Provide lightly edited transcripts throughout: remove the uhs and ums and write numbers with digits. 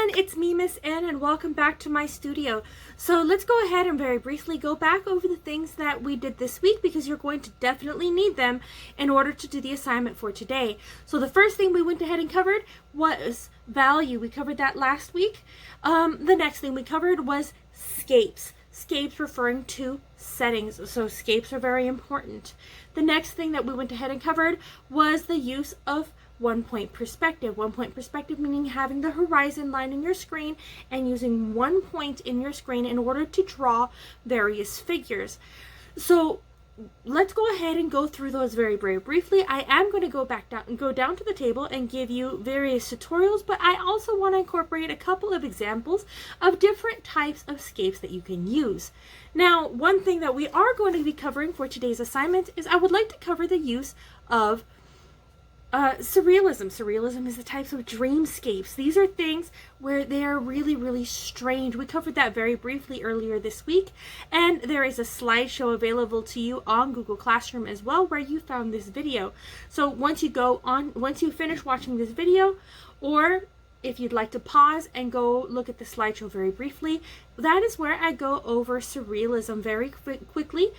everyone, it's me, Miss N, and welcome back to my studio. So let's go ahead and very briefly go back over the things that we did this week because you're going to definitely need them in order to do the assignment for today. So the first thing we went ahead and covered was value. We covered that last week. The next thing we covered was scapes. Scapes referring to settings, so scapes are very important. The next thing that we went ahead and covered was the use of one-point perspective. One-point perspective meaning having the horizon line in your screen and using one point in your screen in order to draw various figures. So let's go ahead and go through those very briefly. I am going to go down to the table and give you various tutorials, but I also want to incorporate a couple of examples of different types of scapes that you can use. Now, one thing that we are going to be covering for today's assignment is I would like to cover the use of surrealism. Surrealism is the types of dreamscapes. These are things where they are really strange. We covered that very briefly earlier this week, and there is a slideshow available to you on Google Classroom as well where you found this video. So once you finish watching this video, or if you'd like to pause and go look at the slideshow very briefly, that is where I go over surrealism very quickly.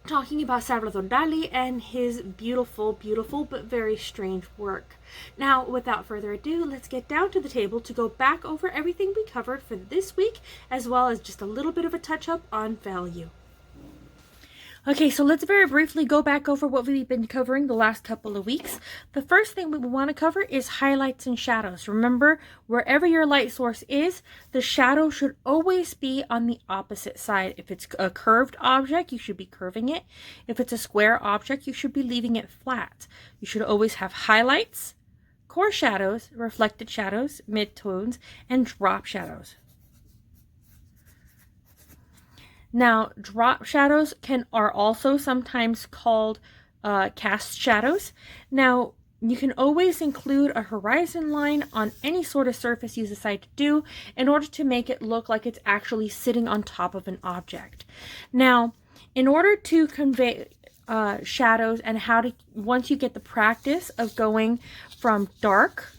Talking about Salvador Dali and his beautiful but very strange work. Now, without further ado, let's get down to the table to go back over everything we covered for this week, as well as just a little bit of a touch-up on value. Okay, so let's very briefly go back over what we've been covering the last couple of weeks. The first thing we want to cover is highlights and shadows. Remember, wherever your light source is, the shadow should always be on the opposite side. If it's a curved object, you should be curving it. If it's a square object, you should be leaving it flat. You should always have highlights, core shadows, reflected shadows, midtones, and drop shadows. Now, drop shadows are also sometimes called cast shadows. Now, you can always include a horizon line on any sort of surface you decide to do in order to make it look like it's actually sitting on top of an object. Now, in order to convey shadows and once you get the practice of going from dark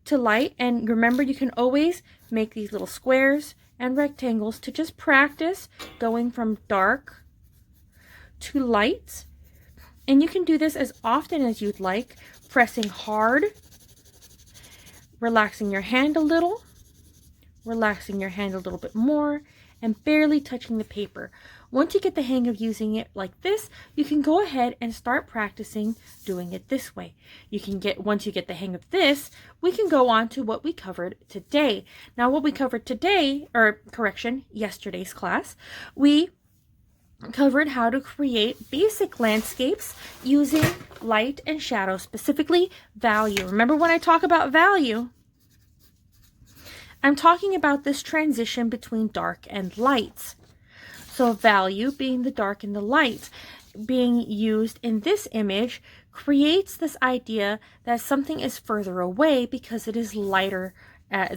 to light, and remember you can always make these little squares and rectangles to just practice going from dark to light. And you can do this as often as you'd like, pressing hard, relaxing your hand a little, relaxing your hand a little bit more, and barely touching the paper. Once you get the hang of using it like this, you can go ahead and start practicing doing it this way. Once you get the hang of this, we can go on to what we covered today. Now, what we covered today, yesterday's class, we covered how to create basic landscapes using light and shadow, specifically value. Remember, when I talk about value, I'm talking about this transition between dark and light. So value, being the dark and the light, being used in this image, creates this idea that something is further away because it is lighter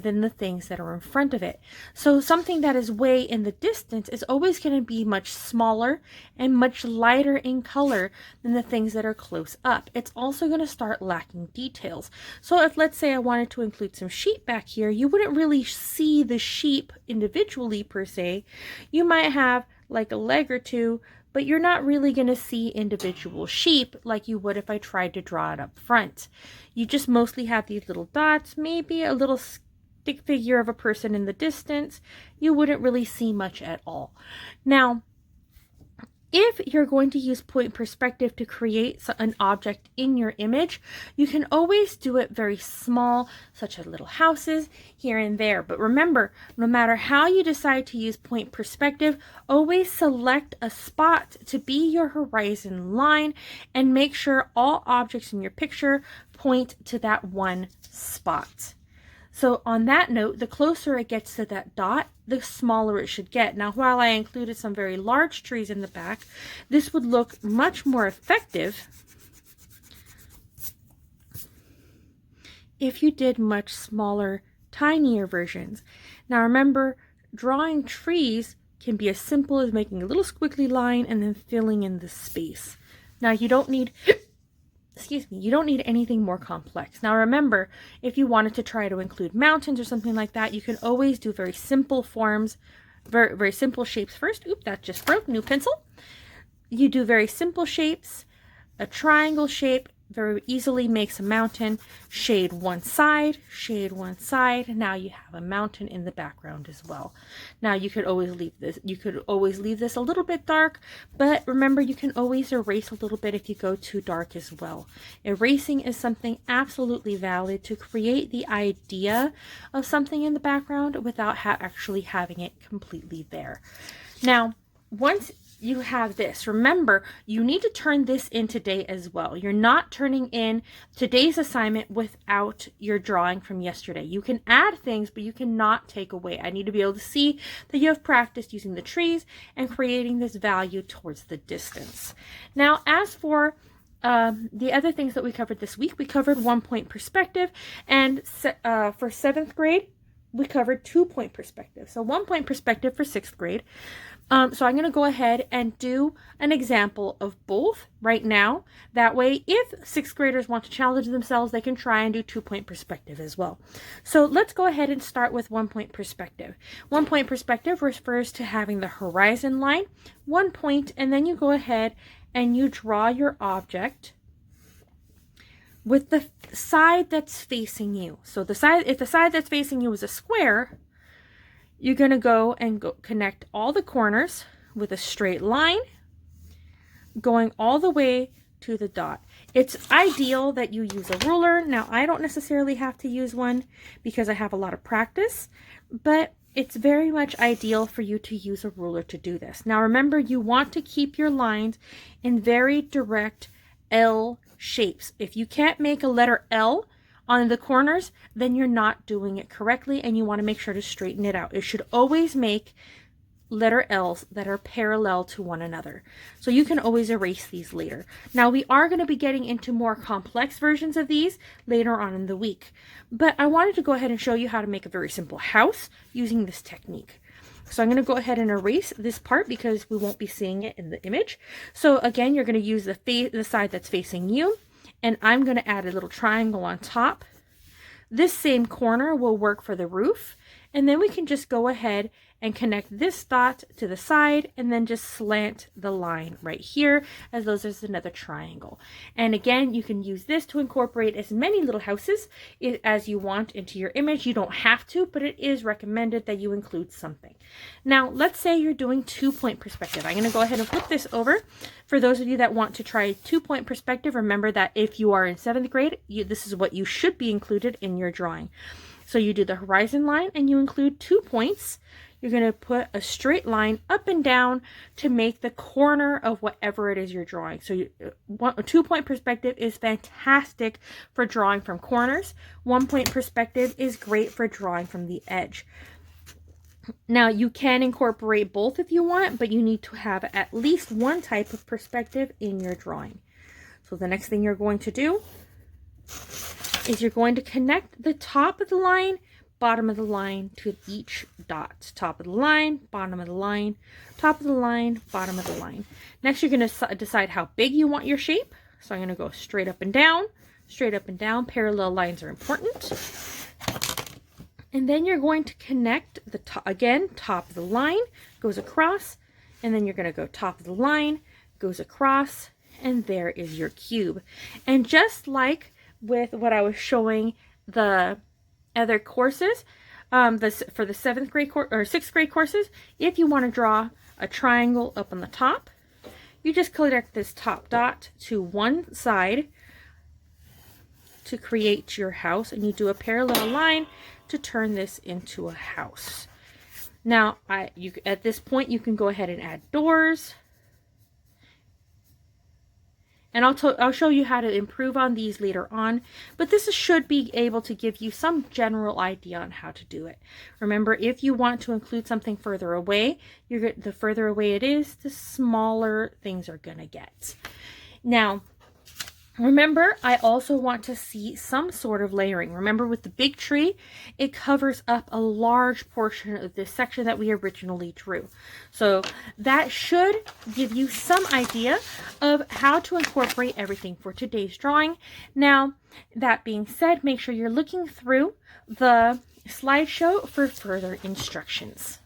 than the things that are in front of it. So something that is way in the distance is always going to be much smaller and much lighter in color than the things that are close up. It's also going to start lacking details. So if, let's say, I wanted to include some sheep back here, you wouldn't really see the sheep individually per se. You might have like a leg or two, but you're not really going to see individual sheep like you would if I tried to draw it up front. You just mostly have these little dots, maybe a little stick figure of a person in the distance. You wouldn't really see much at all. Now, if you're going to use point perspective to create an object in your image, you can always do it very small, such as little houses here and there. But remember, no matter how you decide to use point perspective, always select a spot to be your horizon line and make sure all objects in your picture point to that one spot. So on that note, the closer it gets to that dot, the smaller it should get. Now, while I included some very large trees in the back, this would look much more effective if you did much smaller, tinier versions. Now remember, drawing trees can be as simple as making a little squiggly line and then filling in the space. Now you don't need excuse me, you don't need anything more complex. Now remember, if you wanted to try to include mountains or something like that, you can always do very simple forms, very simple shapes first. Oop, that just broke. New pencil. You do very simple shapes. A triangle shape very easily makes a mountain. Shade one side, shade one side. Now you have a mountain in the background as well. Now you could always leave this, a little bit dark, but remember, you can always erase a little bit if you go too dark as well. Erasing is something absolutely valid to create the idea of something in the background without actually having it completely there. Now, once you have this, remember, you need to turn this in today as well. You're not turning in today's assignment without your drawing from yesterday. You can add things, but you cannot take away. I need to be able to see that you have practiced using the trees and creating this value towards the distance. Now, as for the other things that we covered this week, we covered 1-point perspective, and for 7th grade, we covered 2-point perspective. So 1-point perspective for 6th grade. So I'm going to go ahead and do an example of both right now. That way, if 6th graders want to challenge themselves, they can try and do 2-point perspective as well. So let's go ahead and start with 1-point perspective. 1-point perspective refers to having the horizon line, 1 point, and then you go ahead and you draw your object with the side that's facing you. So if the side that's facing you is a square, you're going to go and connect all the corners with a straight line going all the way to the dot. It's ideal that you use a ruler. Now, I don't necessarily have to use one because I have a lot of practice, but it's very much ideal for you to use a ruler to do this. Now, remember, you want to keep your lines in very direct L shapes. If you can't make a letter L on the corners, then you're not doing it correctly, and you want to make sure to straighten it out. It should always make letter L's that are parallel to one another. So you can always erase these later. Now, we are going to be getting into more complex versions of these later on in the week, but I wanted to go ahead and show you how to make a very simple house using this technique. So I'm going to go ahead and erase this part because we won't be seeing it in the image. So again, you're going to use the side that's facing you, and I'm going to add a little triangle on top. This same corner will work for the roof, and then we can just go ahead and connect this dot to the side and then just slant the line right here, as those is another triangle. And again, you can use this to incorporate as many little houses as you want into your image. You don't have to, but it is recommended that you include something. Now, let's say you're doing 2-point perspective. I'm going to go ahead and flip this over. For those of you that want to try 2-point perspective, remember that if you are in 7th grade, this is what you should be included in your drawing. So you do the horizon line and you include 2 points. You're going to put a straight line up and down to make the corner of whatever it is you're drawing. So a 2-point perspective is fantastic for drawing from corners. 1-point perspective is great for drawing from the edge. Now, you can incorporate both if you want, but you need to have at least one type of perspective in your drawing. So the next thing you're going to do is you're going to connect the top of the line, bottom of the line to each dot. Top of the line, bottom of the line, top of the line, bottom of the line. Next, you're going to decide how big you want your shape. So I'm going to go straight up and down, straight up and down. Parallel lines are important. And then you're going to connect the top, again, top of the line goes across, and then you're going to go top of the line, goes across, and there is your cube. And just with what I was showing the other courses, for the 7th grade or 6th grade courses, if you want to draw a triangle up on the top, you just connect this top dot to one side to create your house, and you do a parallel line to turn this into a house. Now, at this point, you can go ahead and add doors. And I'll show you how to improve on these later on, but this should be able to give you some general idea on how to do it. Remember, if you want to include something further away, the further away it is, the smaller things are going to get. Now, Remember, I also want to see some sort of layering. Remember, with the big tree, it covers up a large portion of this section that we originally drew. So that should give you some idea of how to incorporate everything for today's drawing. Now, that being said, make sure you're looking through the slideshow for further instructions.